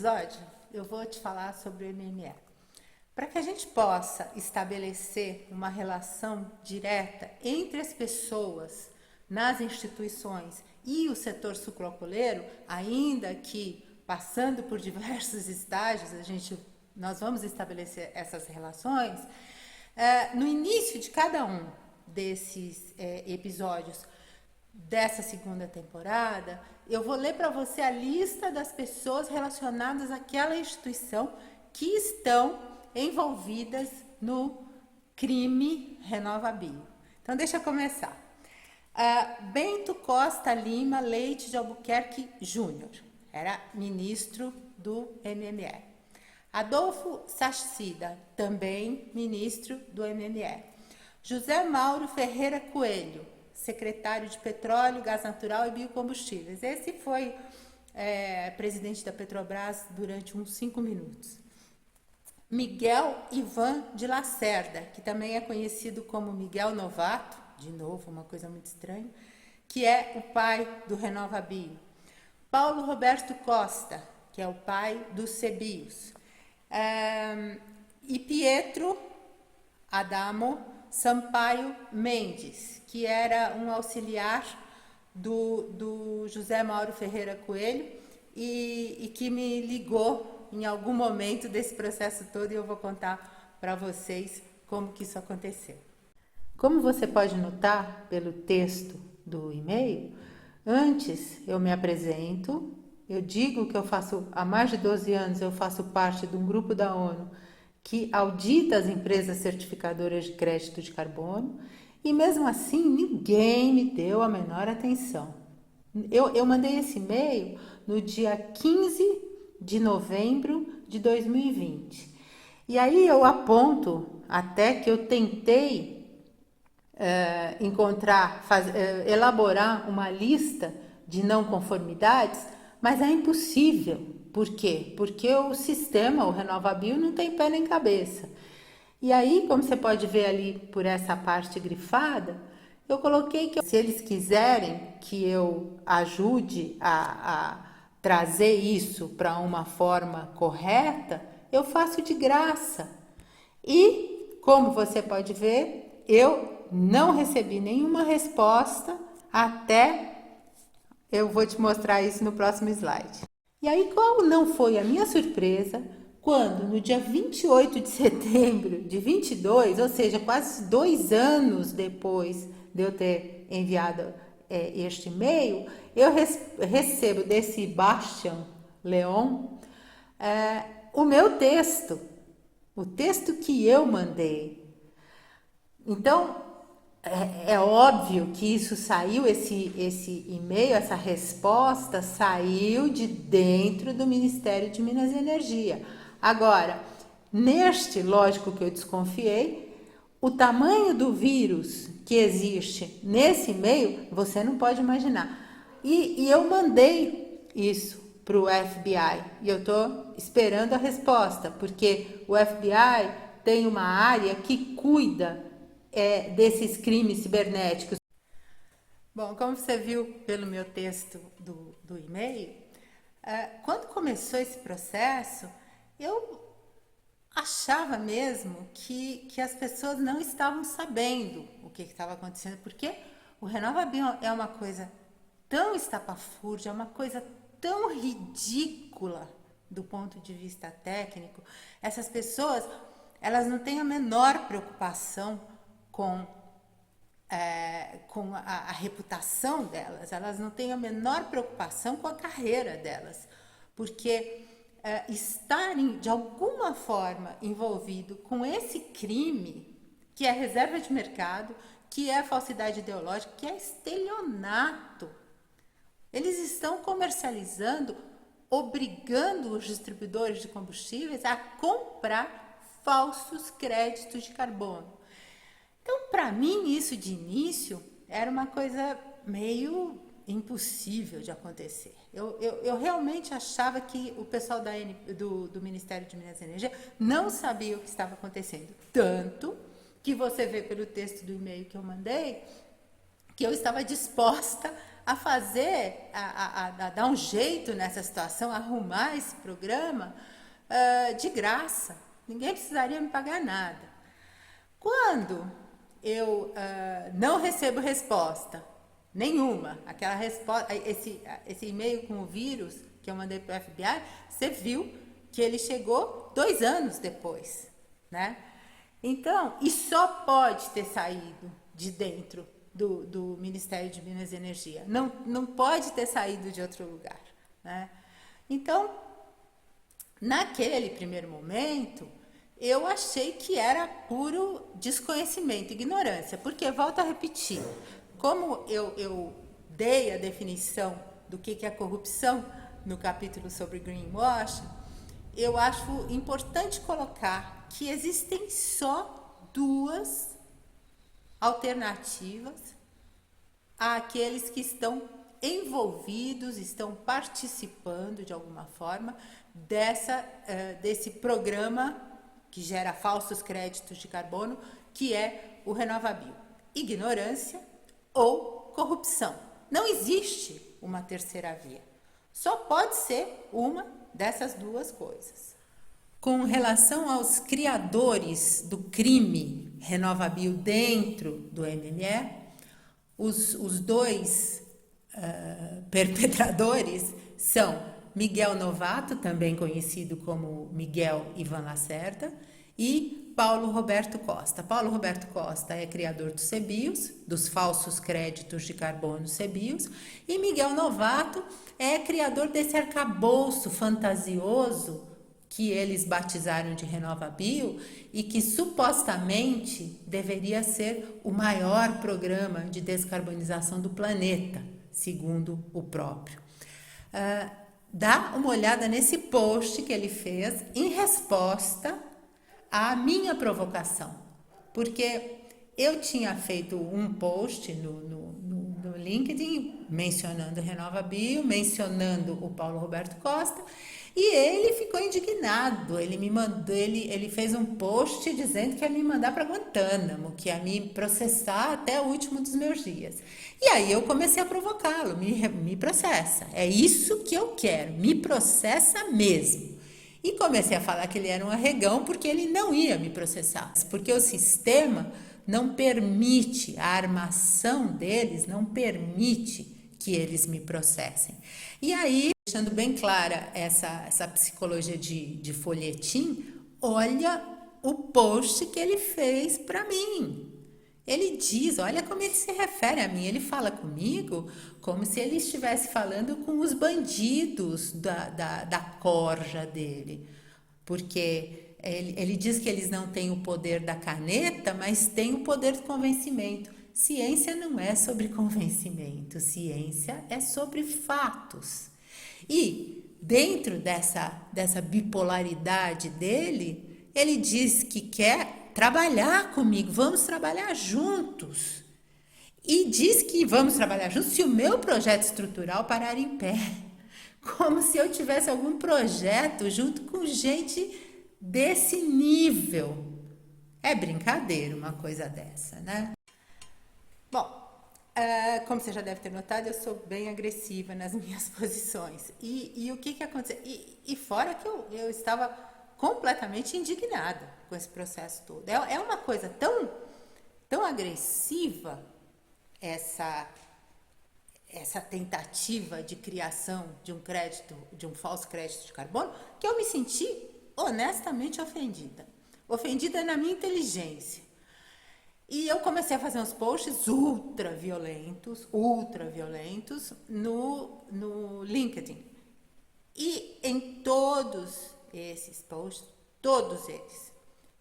episódio, eu vou te falar sobre o MME. Para que a gente possa estabelecer uma relação direta entre as pessoas nas instituições e o setor sucroalcooleiro, ainda que passando por diversos estágios, nós vamos estabelecer essas relações, no início de cada um desses episódios dessa segunda temporada, eu vou ler para você a lista das pessoas relacionadas àquela instituição que estão envolvidas no crime RenovaBio. Então, deixa eu começar. Bento Costa Lima Leite de Albuquerque Júnior, era ministro do MME. Adolfo Sachsida, também ministro do MME. José Mauro Ferreira Coelho, secretário de Petróleo, Gás Natural e Biocombustíveis. Esse foi presidente da Petrobras durante uns 5 minutos. Miguel Ivan de Lacerda, que também é conhecido como Miguel Novato, de novo, uma coisa muito estranha, que é o pai do RenovaBio. Paulo Roberto Costa, que é o pai dos CBios. E Pietro Adamo Sampaio Mendes, que era um auxiliar do José Mauro Ferreira Coelho e que me ligou em algum momento desse processo todo, e eu vou contar para vocês como que isso aconteceu. Como você pode notar pelo texto do e-mail, antes eu me apresento, eu digo que há mais de 12 anos eu faço parte de um grupo da ONU que audita as empresas certificadoras de crédito de carbono, e mesmo assim ninguém me deu a menor atenção. Eu mandei esse e-mail no dia 15 de novembro de 2020. E aí eu aponto até que eu tentei elaborar uma lista de não conformidades, mas é impossível. Por quê? Porque o sistema, o RenovaBio, não tem pé nem cabeça. E aí, como você pode ver ali por essa parte grifada, eu coloquei que se eles quiserem que eu ajude a trazer isso para uma forma correta, eu faço de graça. E, como você pode ver, eu não recebi nenhuma resposta até... Eu vou te mostrar isso no próximo slide. E aí, qual não foi a minha surpresa quando, no dia 28 de setembro de 22, ou seja, quase 2 anos depois de eu ter enviado este e-mail, eu recebo desse Bastian Leon o meu texto, o texto que eu mandei. Então, é óbvio que isso saiu, esse e-mail, essa resposta saiu de dentro do Ministério de Minas e Energia. Agora, lógico que eu desconfiei, o tamanho do vírus que existe nesse e-mail, você não pode imaginar. E eu mandei isso para o FBI e eu estou esperando a resposta, porque o FBI tem uma área que cuida desses crimes cibernéticos. Bom, como você viu pelo meu texto do e-mail, quando começou esse processo, eu achava mesmo que as pessoas não estavam sabendo o que estava acontecendo, porque o RenovaBio é uma coisa tão estapafúrdia, é uma coisa tão ridícula do ponto de vista técnico. Essas pessoas, elas não têm a menor preocupação com a reputação delas, elas não têm a menor preocupação com a carreira delas, porque estarem de alguma forma envolvido com esse crime, que é reserva de mercado, que é falsidade ideológica, que é estelionato. Eles estão comercializando, obrigando os distribuidores de combustíveis a comprar falsos créditos de carbono. Então, para mim, isso de início era uma coisa meio impossível de acontecer. Eu realmente achava que o pessoal do Ministério de Minas e Energia não sabia o que estava acontecendo. Tanto que você vê pelo texto do e-mail que eu mandei, que eu estava disposta a fazer, a dar um jeito nessa situação, a arrumar esse programa de graça. Ninguém precisaria me pagar nada. Quando eu não recebo resposta nenhuma, aquela resposta, esse e-mail com o vírus que eu mandei para o FBI, você viu que ele chegou 2 anos depois, né? Então, e só pode ter saído de dentro do Ministério de Minas e Energia. Não pode ter saído de outro lugar, né? Então, naquele primeiro momento, eu achei que era puro desconhecimento, ignorância, porque, volto a repetir, como eu dei a definição do que é corrupção no capítulo sobre greenwashing, eu acho importante colocar que existem só 2 alternativas àqueles que estão envolvidos, estão participando de alguma forma desse programa que gera falsos créditos de carbono, que é o RenovaBio. Ignorância ou corrupção. Não existe uma terceira via. Só pode ser uma dessas 2 coisas. Com relação aos criadores do crime RenovaBio dentro do MME, os 2 perpetradores são Miguel Novato, também conhecido como Miguel Ivan Lacerda, e Paulo Roberto Costa. Paulo Roberto Costa é criador dos CBIOS, dos falsos créditos de carbono CBIOS, e Miguel Novato é criador desse arcabouço fantasioso que eles batizaram de RenovaBio e que supostamente deveria ser o maior programa de descarbonização do planeta, segundo o próprio. Dá uma olhada nesse post que ele fez em resposta à minha provocação, porque eu tinha feito um post no LinkedIn mencionando RenovaBio, mencionando o Paulo Roberto Costa, e ele ficou indignado. Ele fez um post dizendo que ia me mandar para Guantánamo, que ia me processar até o último dos meus dias. E aí eu comecei a provocá-lo, me processa. É isso que eu quero, me processa mesmo. E comecei a falar que ele era um arregão porque ele não ia me processar, porque o sistema não permite, a armação deles não permite que eles me processem. E aí, deixando bem clara essa psicologia de folhetim, olha o post que ele fez para mim. Ele diz, olha como ele se refere a mim, ele fala comigo como se ele estivesse falando com os bandidos da corja dele, porque ele diz que eles não têm o poder da caneta, mas têm o poder do convencimento. Ciência não é sobre convencimento, ciência é sobre fatos. E dentro dessa bipolaridade dele, ele diz que quer trabalhar comigo, vamos trabalhar juntos. E diz que vamos trabalhar juntos se o meu projeto estrutural parar em pé. Como se eu tivesse algum projeto junto com gente desse nível. É brincadeira uma coisa dessa, né? Bom, como você já deve ter notado, eu sou bem agressiva nas minhas posições. E o que aconteceu? E fora que eu estava completamente indignada com esse processo todo. É uma coisa tão agressiva essa tentativa de criação de um crédito, de um falso crédito de carbono, que eu me senti honestamente ofendida. Ofendida na minha inteligência. E eu comecei a fazer uns posts ultra violentos no LinkedIn. E em todos esses posts, todos eles,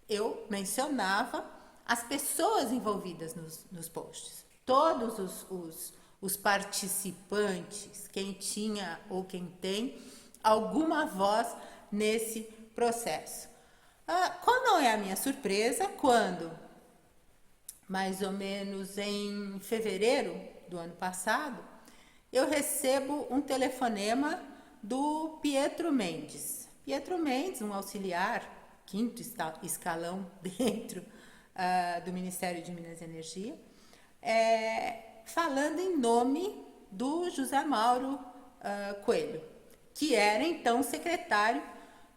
eu mencionava as pessoas envolvidas nos posts. Todos os participantes, quem tinha ou quem tem alguma voz nesse processo. Qual não é a minha surpresa quando, mais ou menos em fevereiro do ano passado, eu recebo um telefonema do Pietro Mendes. Pietro Mendes, um auxiliar, 5º escalão dentro do Ministério de Minas e Energia, falando em nome do José Mauro Coelho, que era então secretário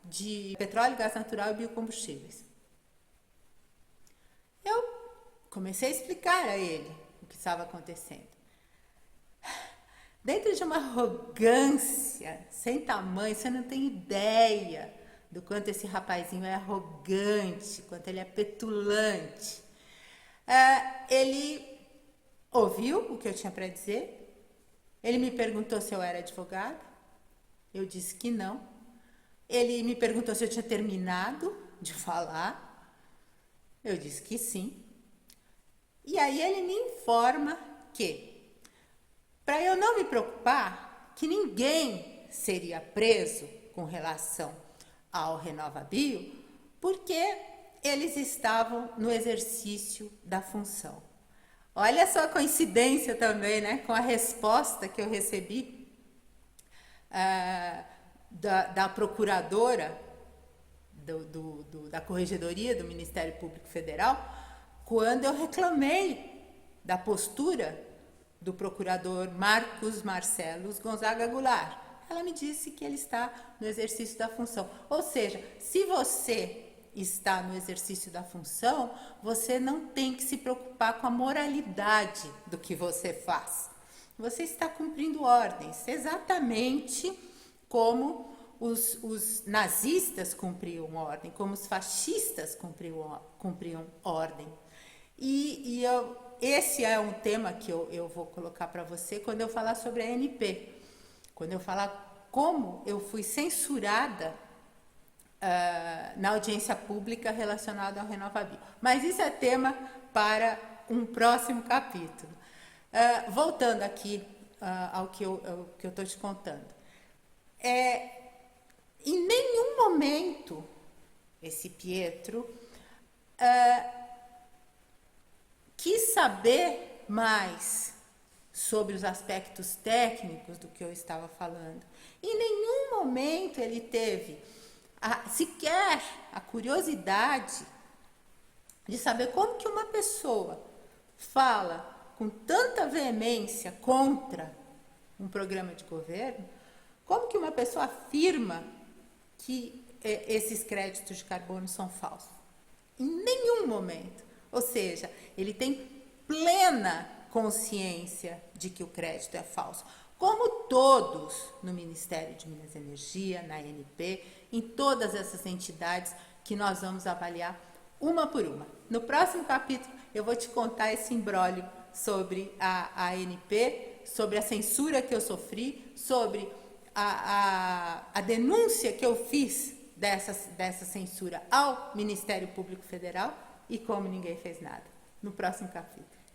de Petróleo, Gás Natural e Biocombustíveis. Eu comecei a explicar a ele o que estava acontecendo. Dentro de uma arrogância sem tamanho, você não tem ideia do quanto esse rapazinho é arrogante, quanto ele é petulante. Ele ouviu o que eu tinha para dizer, ele me perguntou se eu era advogada, eu disse que não. Ele me perguntou se eu tinha terminado de falar, eu disse que sim. E aí ele me informa que, para eu não me preocupar, que ninguém seria preso com relação ao RenovaBio, porque eles estavam no exercício da função. Olha só a coincidência também, né, com a resposta que eu recebi da procuradora da Corregedoria do Ministério Público Federal, quando eu reclamei da postura do procurador Marcos Marcelos Gonzaga Goulart. Ela me disse que ele está no exercício da função. Ou seja, se você está no exercício da função, você não tem que se preocupar com a moralidade do que você faz. Você está cumprindo ordens, exatamente como os nazistas cumpriam ordem, como os fascistas cumpriam ordem. Esse é um tema que eu vou colocar para você quando eu falar sobre a ANP. Quando eu falar como eu fui censurada na audiência pública relacionada ao RenovaBio. Mas isso é tema para um próximo capítulo. Voltando aqui ao que eu estou te contando. Em nenhum momento esse Pietro quis saber mais sobre os aspectos técnicos do que eu estava falando. Em nenhum momento ele teve sequer a curiosidade de saber como que uma pessoa fala com tanta veemência contra um programa de governo, como que uma pessoa afirma que esses créditos de carbono são falsos. Em nenhum momento. Ou seja, ele tem plena consciência de que o crédito é falso. Como todos no Ministério de Minas e Energia, na ANP, em todas essas entidades que nós vamos avaliar uma por uma. No próximo capítulo, eu vou te contar esse imbróglio sobre a ANP, sobre a censura que eu sofri, sobre a denúncia que eu fiz dessa censura ao Ministério Público Federal e como ninguém fez nada. No próximo capítulo.